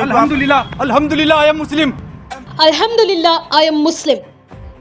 अल्हम्दुलिल्लाह अल्हम्दुलिल्लाह I am मुस्लिम। अल्हम्दुलिल्लाह आई एम मुस्लिम।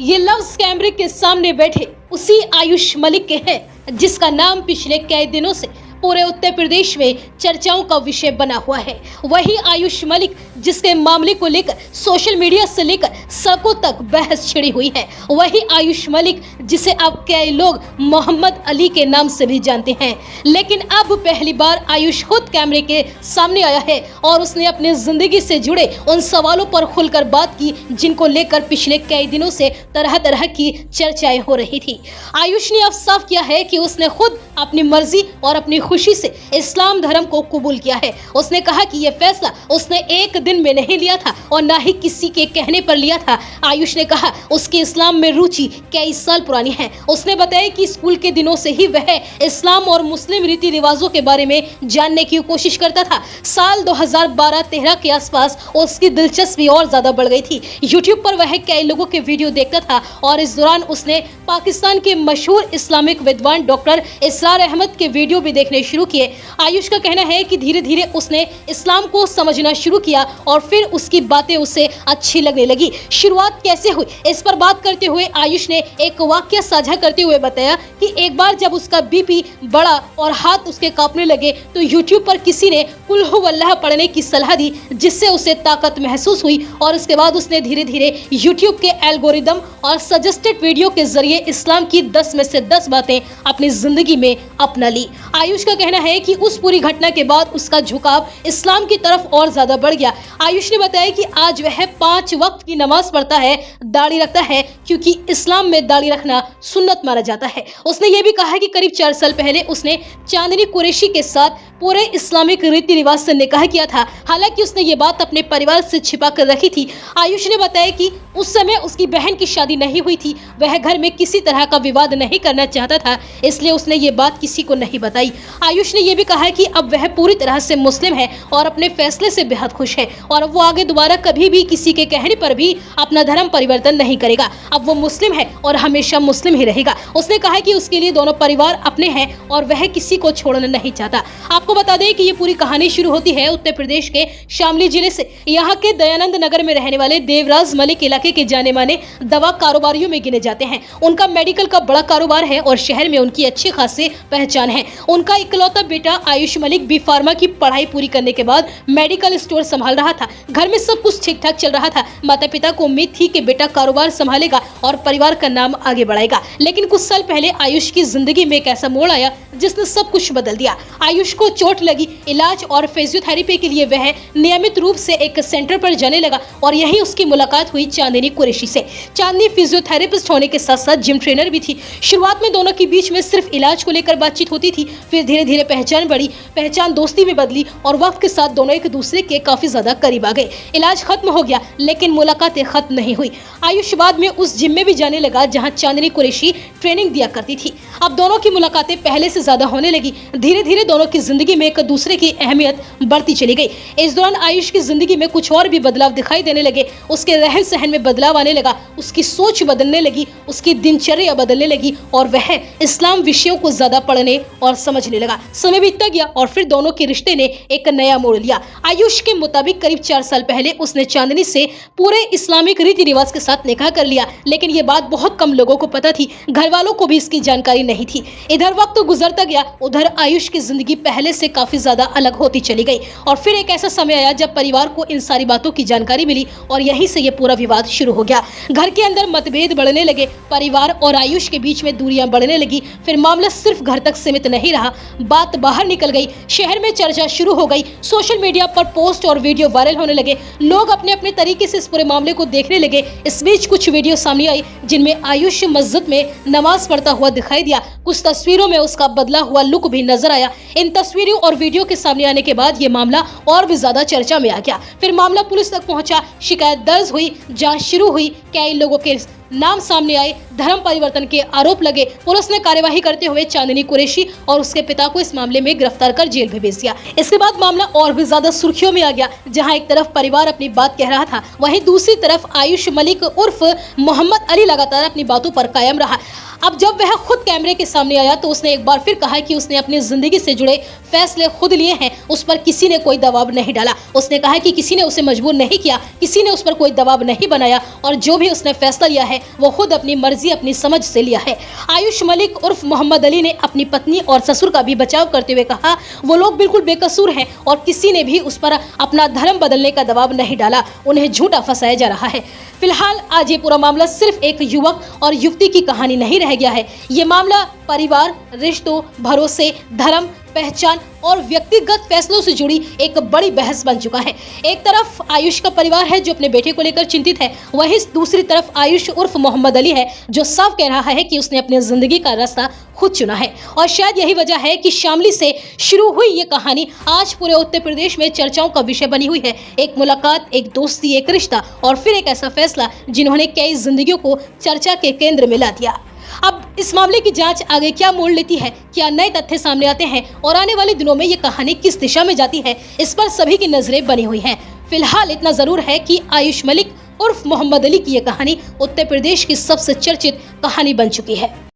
ये लफ्ज कैमरे के सामने बैठे उसी आयुष मलिक के हैं जिसका नाम पिछले कई दिनों से पूरे उत्तर प्रदेश में चर्चाओं का विषय बना हुआ है। वही आयुष मलिक जिसके मामले को लेकर सोशल मीडिया से लेकर सड़कों तक बहस छिड़ी हुई है। वही आयुष मलिक जिसे अब कई लोग मोहम्मद अली के नाम से भी जानते हैं। लेकिन अब पहली बार आयुष खुद कैमरे के सामने आया है और उसने अपनी जिंदगी से जुड़े उन सवालों पर खुलकर बात की जिनको लेकर पिछले कई दिनों से तरह तरह की चर्चाएं हो रही थी। आयुष ने अब साफ किया है कि उसने खुद अपनी मर्जी और अपनी खुशी से इस्लाम धर्म को कबूल किया है। उसने कहा कि यह फैसला उसने एक दिन में नहीं लिया था और ना ही किसी के कहने पर लिया था। आयुष ने कहा उसकी इस्लाम में रुचि कई साल पुरानी है। उसने बताया कि स्कूल के दिनों से ही वह इस्लाम और मुस्लिम रीति रिवाजों के बारे में जानने की कोशिश करता था। साल 2012-13 के आसपास उसकी दिलचस्पी और ज्यादा बढ़ गई थी। यूट्यूब पर वह कई लोगों के वीडियो देखता था और इस दौरान उसने पाकिस्तान के मशहूर इस्लामिक विद्वान डॉक्टर इसरार अहमद के वीडियो भी देखने शुरू किए। आयुष का कहना है कि धीरे धीरे उसने इस्लाम को समझना शुरू किया और फिर उसकी बातें उसे अच्छी लगने लगी। शुरुआत कैसे हुई इस पर बात करते हुए आयुष ने एक वाकया साझा करते हुए बताया कि एक बार जब उसका बीपी बढ़ा और हाथ उसके कांपने लगे तो यूट्यूब पर किसी ने कुल हु अल्लाह पढ़ने की सलाह दी जिससे उसे ताकत महसूस हुई और उसके बाद उसने धीरे धीरे यूट्यूब के एल्गोरिदम और सजेस्टेड वीडियो के जरिए इस्लाम की 10 में से 10 बातें अपनी जिंदगी में अपना ली। आयुष का कहना है कि उस पूरी घटना के बाद उसका झुकाव इस्लाम की तरफ और ज्यादा बढ़ गया। आयुष ने बताया कि आज वह 5 वक्त की नमाज पढ़ता है, दाढ़ी रखता है क्योंकि इस्लाम में दाढ़ी रखना सुन्नत माना जाता है। उसने ये भी कहा कि करीब 4 साल पहले उसने चांदनी कुरैशी के साथ पूरे इस्लामिक रीति रिवाज से निकाह किया था। हालांकि उसने ये बात अपने परिवार से छिपा कर रखी थी। आयुष ने बताया कि उस समय उसकी बहन की शादी नहीं हुई थी। वह घर में किसी तरह का विवाद नहीं करना चाहता था, इसलिए उसने ये बात किसी को नहीं बताई। आयुष ने यह भी कहा कि अब वह पूरी तरह से मुस्लिम है और अपने फैसले से बेहद खुश है और वो आगे दोबारा कभी भी किसी के कहने पर भी अपना धर्म परिवर्तन नहीं करेगा। अब वो मुस्लिम है और हमेशा मुस्लिम ही रहेगा। उसने कहा कि उसके लिए दोनों परिवार अपने हैं और वह किसी को छोड़ना नहीं चाहता। आपको बता दें कि ये पूरी कहानी शुरू होती है उत्तर प्रदेश के शामली जिले से। यहाँ के दयानंद नगर में रहने वाले देवराज मलिक इलाके के जाने माने दवा कारोबारियों में गिने जाते हैं। उनका मेडिकल का बड़ा कारोबार है और शहर में उनकी अच्छी खासी पहचान है। उनका इकलौता बेटा आयुष मलिक बी फार्मा की पढ़ाई पूरी करने के बाद मेडिकल स्टोर संभाल रहा था। घर में सब कुछ ठीक ठाक चल रहा था। माता पिता को उम्मीद थी कि बेटा कारोबार संभालेगा और परिवार का नाम आगे बढ़ाएगा। लेकिन कुछ साल पहले आयुष की जिंदगी में एक ऐसा मोड़ आया जिसने सब कुछ बदल दिया। आयुष को चोट लगी। इलाज और फिजियोथेरेपी के लिए वह नियमित रूप से एक सेंटर पर जाने लगा और यहीं उसकी मुलाकात हुई चांदनी कुरैशी से। चांदनी फिजियोथेरेपिस्ट होने के साथ साथ जिम ट्रेनर भी थी। शुरुआत में दोनों के बीच में सिर्फ इलाज को लेकर बातचीत होती थी, फिर धीरे धीरे पहचान बढ़ी, पहचान दोस्ती में बदली और वक्त के साथ दोनों एक दूसरे के काफी ज्यादा करीब आ गए। इलाज खत्म हो गया लेकिन मुलाकातें खत्म नहीं हुई। आयुष बाद में उस जिम में भी जाने लगा जहां चांदनी कुरैशी ट्रेनिंग दिया करती थी। अब दोनों की मुलाकातें पहले से ज्यादा होने लगी। धीरे धीरे दोनों की जिंदगी में एक दूसरे की अहमियत बढ़ती चली गई। इस दौरान आयुष की जिंदगी में कुछ और भी बदलाव दिखाई देने लगे। उसके रहन सहन में बदलाव आने लगा, उसकी सोच बदलने लगी, उसकी दिनचर्या बदलने लगी और वह इस्लाम विषयों को ज्यादा पढ़ने और समझने लगा। समय बीतता गया और फिर दोनों के रिश्ते ने एक नया मोड़ लिया। आयुष के मुताबिक करीब 4 साल पहले उसने चांदनी से पूरे इस्लामिक रीति रिवाज के साथ निकाह कर लिया, लेकिन ये बात बहुत कम लोगों को पता थी। घर वालों को भी इसकी जानकारी नहीं थी। इधर वक्त गुजरता गया, उधर आयुष की जिंदगी पहले से काफी ज्यादा अलग होती चली गई और फिर एक ऐसा समय आया जब परिवार को इन सारी बातों की जानकारी मिली और यहीं से ये पूरा विवाद शुरू हो गया। घर के अंदर मतभेद बढ़ने लगे, परिवार और आयुष के बीच में दूरियां बढ़ने लगी। फिर मामला सिर्फ घर तक सीमित नहीं रहा, बात बाहर निकल गई, शहर में चर्चा शुरू हो गई। सोशल मीडिया पर पोस्ट और वीडियो वायरल होने लगे। लोग अपने अपने तरीके से इस पूरे मामले को देखने लगे। इस बीच कुछ वीडियो सामने आई जिनमें आयुष मस्जिद में नमाज पढ़ता हुआ दिखाई दिया। कुछ तस्वीरों में उसका बदला हुआ लुक भी नजर आया। इन तस्वीरों और वीडियो के सामने आने के बाद ये मामला और भी ज्यादा चर्चा में आ गया। फिर मामला पुलिस तक पहुंचा, शिकायत दर्ज हुई, जांच शुरू हुई। कई लोगों के नाम सामने आए, धर्म परिवर्तन के आरोप लगे। पुलिस ने कार्यवाही करते हुए चांदनी कुरैशी और उसके पिता को इस मामले में गिरफ्तार कर जेल में भेज दिया। इसके बाद मामला और भी ज्यादा सुर्खियों में आ गया। जहां एक तरफ परिवार अपनी बात कह रहा था, वहीं दूसरी तरफ आयुष मलिक उर्फ मोहम्मद अली लगातार अपनी बातों पर कायम रहा। अब जब वह खुद कैमरे के सामने आया तो उसने एक बार फिर कहा कि उसने अपनी जिंदगी से जुड़े फैसले खुद लिए हैं, उस पर किसी ने कोई दबाव नहीं डाला। उसने कहा कि किसी ने उसे मजबूर नहीं किया, किसी ने उस पर कोई दबाव नहीं बनाया और जो भी उसने फैसला लिया है वो खुद अपनी मर्जी अपनी समझ से लिया है। आयुष मलिक उर्फ मोहम्मद अली ने अपनी पत्नी और ससुर का भी बचाव करते हुए कहा वो लोग बिल्कुल बेकसूर हैं और किसी ने भी उस पर अपना धर्म बदलने का दबाव नहीं डाला, उन्हें झूठा फंसाया जा रहा है। फिलहाल आज ये पूरा मामला सिर्फ एक युवक और युवती की कहानी नहीं रह गया है। ये मामला परिवार, रिश्तों, भरोसे, धर्म, पहचान और व्यक्तिगत फैसलों से जुड़ी एक बड़ी बहस बन चुका है। एक तरफ आयुष का परिवार है जो अपने बेटे को लेकर चिंतित है, वहीं दूसरी तरफ आयुष उर्फ मोहम्मद अली है जो साफ कह रहा है कि उसने अपनी जिंदगी का रास्ता खुद चुना है। और शायद यही वजह है कि शामली से शुरू हुई ये कहानी आज पूरे उत्तर प्रदेश में चर्चाओं का विषय बनी हुई है। एक मुलाकात, एक दोस्ती, एक रिश्ता और फिर एक ऐसा फैसला जिन्होंने कई जिंदगियों को चर्चा के केंद्र में ला दिया। अब इस मामले की जांच आगे क्या मोड़ लेती है, क्या नए तथ्य सामने आते हैं और आने वाले दिनों में ये कहानी किस दिशा में जाती है, इस पर सभी की नजरें बनी हुई हैं। फिलहाल इतना जरूर है कि आयुष मलिक उर्फ मोहम्मद अली की ये कहानी उत्तर प्रदेश की सबसे चर्चित कहानी बन चुकी है।